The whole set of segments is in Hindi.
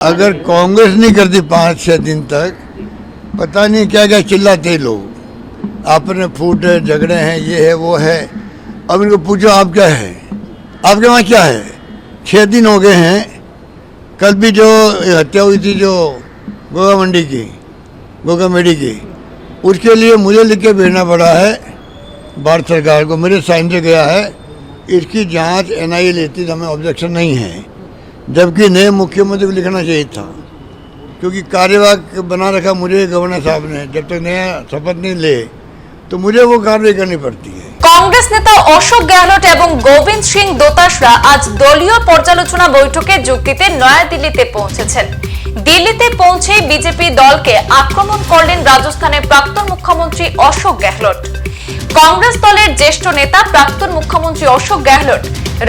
अगर कांग्रेस नहीं करती 5-6 दिन तक, पता नहीं क्या क्या चिल्लाते लोग, आपने फूट है, झगड़े हैं, ये है वो है। अब इनको पूछो आप क्या है, आपके वहाँ क्या है। 6 दिन हो गए हैं। कल भी जो हत्या हुई थी जो गोगा मंडी की, गोगा मेडी की, उसके लिए मुझे लिख के भेजना पड़ा है भारत सरकार को, मेरे साइन से गया है। इसकी जांच एनआईए लेती तो हमें ऑब्जेक्शन नहीं है, जबकि नए मुख्यमंत्री को लिखना चाहिए था, क्योंकि कार्यवाहक बना रखा मुझे गवर्नर साहब ने। जब तक नया शपथ नहीं ले तो मुझे वो कार्रवाई करनी पड़ती है। কংগ্রেস নেতা অশোক গেহলট এবং গোবিন্দ সিং দোতাশরা আজ দলীয় পর্যালোচনা বৈঠকে যোগ দিতে নয়াদিল্লিতে পৌঁছেছেন। দিল্লিতে পৌঁছে বিজেপি দলকে আক্রমণ করলেন রাজস্থানের প্রাক্তন মুখ্যমন্ত্রী অশোক গেহলট। কংগ্রেস দলের জ্যেষ্ঠ নেতা প্রাক্তন মুখ্যমন্ত্রী অশোক গেহলট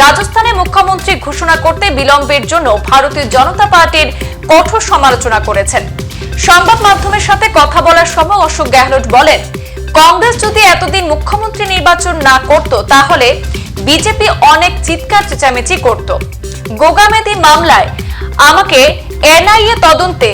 রাজস্থানের মুখ্যমন্ত্রী ঘোষণা করতে বিলম্বের জন্য ভারতীয় জনতা পার্টির কঠোর সমালোচনা করেছেন। সংবাদ মাধ্যমের সাথে কথা বলার সময় অশোক গেহলট বলেন, কংগ্রেস যদি এতদিন মুখ্যমন্ত্রী নির্বাচন না করত তাহলে বিজেপি অনেক চিৎকার চেঁচামেচি করত। গোগামেদি মামলায় আমাকে এনআইএ তদন্তে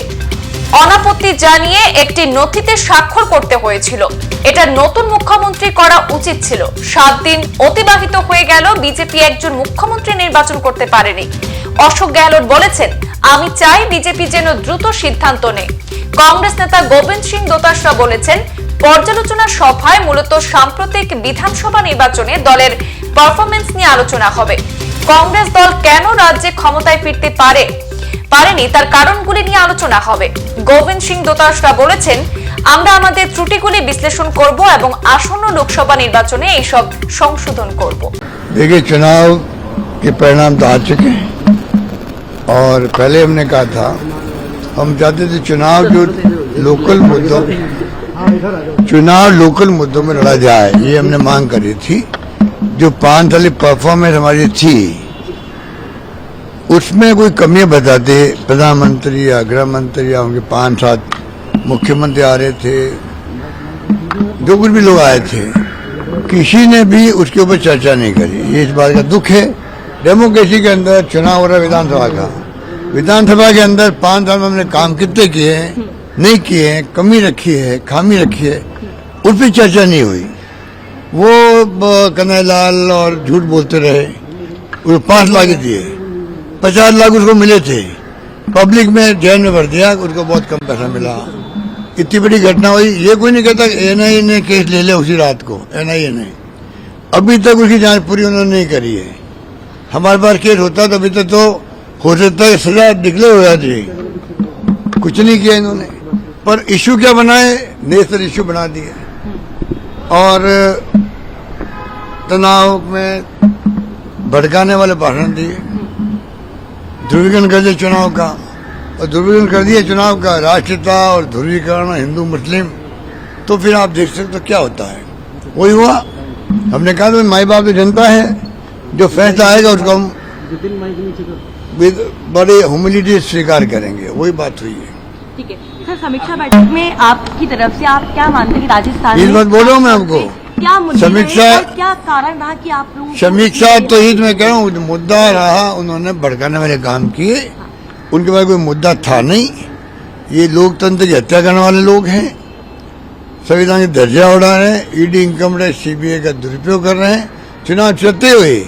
অনাপত্তি জানিয়ে একটি নথিতে স্বাক্ষর করতে হয়েছিল। এটা নতুন মুখ্যমন্ত্রী করা উচিত ছিল। 7 দিন অতিবাহিত হয়ে গেল, বিজেপি একজন মুখ্যমন্ত্রী নির্বাচন করতে পারেনি। অশোক গেহলট বলেছেন, আমি চাই বিজেপি যেন দ্রুত সিদ্ধান্ত নেয়। কংগ্রেস নেতা গোবিন্দ সিং দোতাশরা বলেছেন, পর্যালোচনা সভায় মূলত সাম্প্রতিক বিধানসভা নির্বাচনে দলের পারফরম্যান্স নিয়ে আলোচনা হবে। কংগ্রেস দল কেন রাজ্যে ক্ষমতায় ফিরতে পারেনি তার কারণগুলি নিয়ে আলোচনা হবে। গোবিন্দ সিং দোতাশরা বলেছেন, আমরা আমাদের ত্রুটিগুলি বিশ্লেষণ করব এবং আসন্ন লোকসভা নির্বাচনে এই সব সংশোধন করব। देखिए, चुनाव के परिणाम तो आ चुके हैं और पहले हमने कहा था हम चाहते थे चुनाव जो लोकल मुद्दों में लड़ा जाए, ये हमने मांग करी थी। जो 5 साल परफॉर्मेंस हमारी थी उसमें कोई कमियां बताते, प्रधानमंत्री या गृह मंत्री या उनके 5-7 मुख्यमंत्री आ रहे थे, जो कुछ भी लोग आए थे, किसी ने भी उसके ऊपर चर्चा नहीं करी। ये इस बात का दुख है। डेमोक्रेसी के अंदर चुनाव हो रहा है विधानसभा का, विधानसभा के अंदर 5 साल में हमने काम कितने किए हैं, नहीं किए हैं, कमी रखी है, खामी रखी है, उस पर चर्चा नहीं हुई। वो कन्हैयालाल और झूठ बोलते रहे। वो 5 लाख दिए, 50 लाख उसको मिले थे, पब्लिक में जेल में भर दिया, उसको बहुत कम पैसा मिला। इतनी बड़ी घटना हुई। ये कोई नहीं कहता एनआईए ने केस ले लिया उसी रात को। एनआईए ने अभी तक उसकी जांच पूरी उन्होंने नहीं करी है। हमारे पास केस होता तो अभी तक तो हो सकता है सजा डिक्लेयर हो जाती, कुछ नहीं किया इन्होंने। पर इशू क्या बनाए, नेशनल इशू बना दिए और तनाव में भड़काने वाले भाषण दिए, ध्रुवीकरण कर दिया चुनाव का। और ध्रुवीकरण कर दिया चुनाव का, राष्ट्रीयता और ध्रुवीकरण हिंदू मुस्लिम, तो फिर आप देख सकते हो क्या होता है। वही हुआ। हमने कहा तो माई बाप तो जनता है, जो फैसला आएगा उसको हम बड़े ह्यूमिलिटी स्वीकार करेंगे। वही बात हुई है। ठीक है सर, समीक्षा बैठक में आपकी तरफ से आप क्या मानते हैं कि राजस्थान इस बात बोलो मैं आपको, क्या समीक्षा, क्या कारण रहा कि आप लोग समीक्षा तो ही मैं कह रहा हूँ, मुद्दा रहा उन्होंने भड़काने वाले काम किए, उनके पास कोई मुद्दा था नहीं। ये लोकतंत्र की हत्या करने वाले लोग हैं, संविधान की दर्जा उड़ा रहे हैं, ईडी इनकम टैक्स सीबीआई का दुरुपयोग कर रहे हैं। चुनाव चलते हुए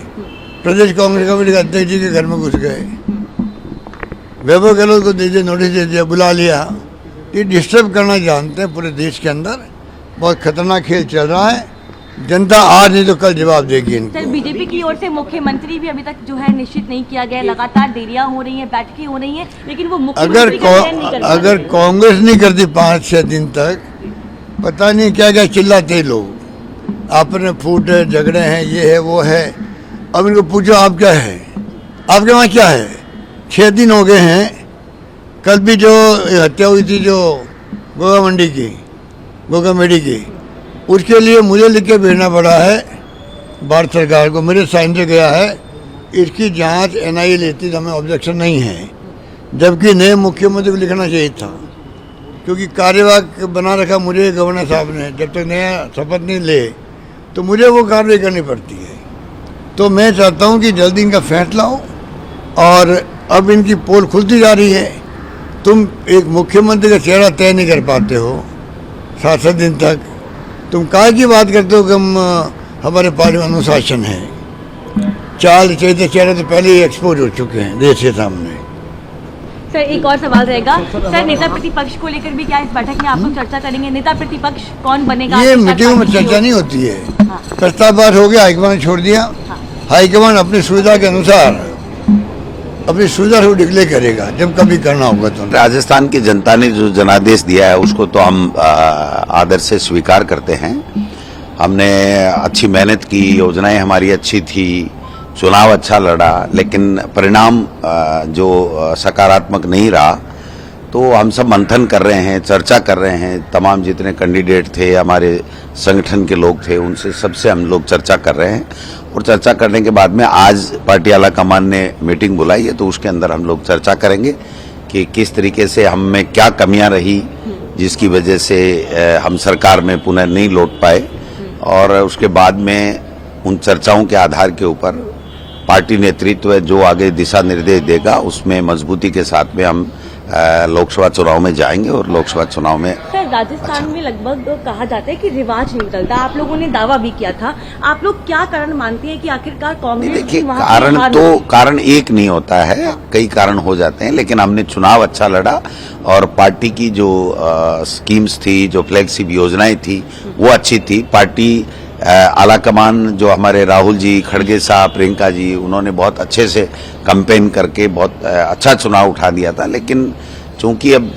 प्रदेश कांग्रेस कमेटी के अध्यक्ष जी के घर में घुस गए, वैभव गहलोत को दे दिया, नोटिस दे दिया, बुला लिया। ये डिस्टर्ब करना जानते हैं पूरे देश के अंदर। बहुत खतरनाक खेल चल रहा है। जनता आज नहीं तो कल जवाब देगी इनको। सर, बीजेपी की ओर से मुख्यमंत्री भी अभी तक जो है निश्चित नहीं किया गया, लगातार देरियां हो रही हैं, बैठकें हो रही हैं, लेकिन वो मुख्यमंत्री का चयन नहीं कर पा रहे। अगर कांग्रेस नहीं करती 5-6 दिन तक, पता नहीं क्या क्या चिल्लाते लोग, आपने फूट है, झगड़े हैं, ये है वो है। अब इनको पूछो आप क्या है, आपके वहाँ क्या है। 6 दिन हो गए हैं। कल भी जो हत्या हुई थी जो गोगा मंडी की, गोगा मेडी की, उसके लिए मुझे लिख के भेजना पड़ा है भारत सरकार को, मेरे साइन से गया है। इसकी जांच एनआईए लेती तो हमें ऑब्जेक्शन नहीं है, जबकि नए मुख्यमंत्री को लिखना चाहिए था, क्योंकि कार्यवाहक बना रखा मुझे गवर्नर साहब ने। जब तक नया शपथ नहीं ले तो मुझे वो कार्रवाई करनी पड़ती है। तो मैं चाहता हूँ कि जल्दी इनका फैसला हो। और अब इनकी पोल खुलती जा रही है। तुम एक मुख्यमंत्री का चेहरा तय नहीं कर पाते हो 7 दिन तक, तुम काहे की बात करते हो कि हम हमारे पार्टी में अनुशासन है। चाल चैते चेहरे तो पहले ही एक्सपोज हो चुके हैं देश के सामने। सर एक और सवाल रहेगा, सर नेता प्रतिपक्ष को लेकर भी क्या इस बैठक में आप लोग चर्चा करेंगे? नेता प्रतिपक्ष कौन बनेगा? ये मीटिंग में चर्चा नहीं होती है, प्रस्ताव पास हो गया, हाईकमान ने छोड़ दिया। हाईकमान अपनी सुविधा के अनुसार अपनी सुविधा को डिक्लेयर करेगा जब कभी करना होगा। तो राजस्थान की जनता ने जो जनादेश दिया है उसको तो हम आदर से स्वीकार करते हैं। हमने अच्छी मेहनत की, योजनाएं हमारी अच्छी थी, चुनाव अच्छा लड़ा, लेकिन परिणाम जो सकारात्मक नहीं रहा। तो हम सब मंथन कर रहे हैं, चर्चा कर रहे हैं, तमाम जितने कैंडिडेट थे, हमारे संगठन के लोग थे, उनसे सबसे हम लोग चर्चा कर रहे हैं। और चर्चा करने के बाद में आज पार्टी आला कमान ने मीटिंग बुलाई है, तो उसके अंदर हम लोग चर्चा करेंगे कि किस तरीके से हम में क्या कमियां रही जिसकी वजह से हम सरकार में पुनः नहीं लौट पाए। और उसके बाद में उन चर्चाओं के आधार के ऊपर पार्टी नेतृत्व जो आगे दिशा निर्देश देगा उसमें मजबूती के साथ में हम लोकसभा चुनाव में जाएंगे। और लोकसभा चुनाव में सर राजस्थान में लगभग कहा जाता है कि रिवाज नहीं बदलता, आप लोगों ने दावा भी किया था। आप लोग क्या कारण मानते हैं कि आखिरकार कांग्रेस देखिए, कारण एक नहीं होता है, कई कारण हो जाते हैं, लेकिन हमने चुनाव अच्छा लड़ा और पार्टी की जो स्कीम्स थी, जो फ्लैगशिप योजनाएं थी वो अच्छी थी। पार्टी आला कमान जो हमारे राहुल जी, खड़गे साहब, प्रियंका जी, उन्होंने बहुत अच्छे से कैंपेन करके बहुत अच्छा चुनाव उठा दिया था। लेकिन चूंकि अब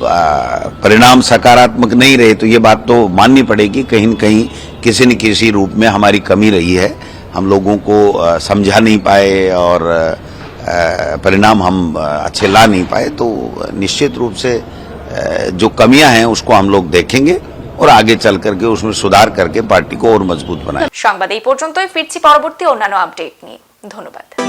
परिणाम सकारात्मक नहीं रहे तो ये बात तो माननी पड़ेगी, कहीं न कहीं किसी न किसी रूप में हमारी कमी रही है। हम लोगों को समझा नहीं पाए और परिणाम हम अच्छे ला नहीं पाए। तो निश्चित रूप से जो कमियां हैं उसको हम लोग देखेंगे और आगे चल करके उसमें सुधार करके पार्टी को और मजबूत बनाए। সংবাদ এই পর্যন্তই, ফিরছি পরবর্তী অন্যান্য আপডেট নিয়ে। ধন্যবাদ।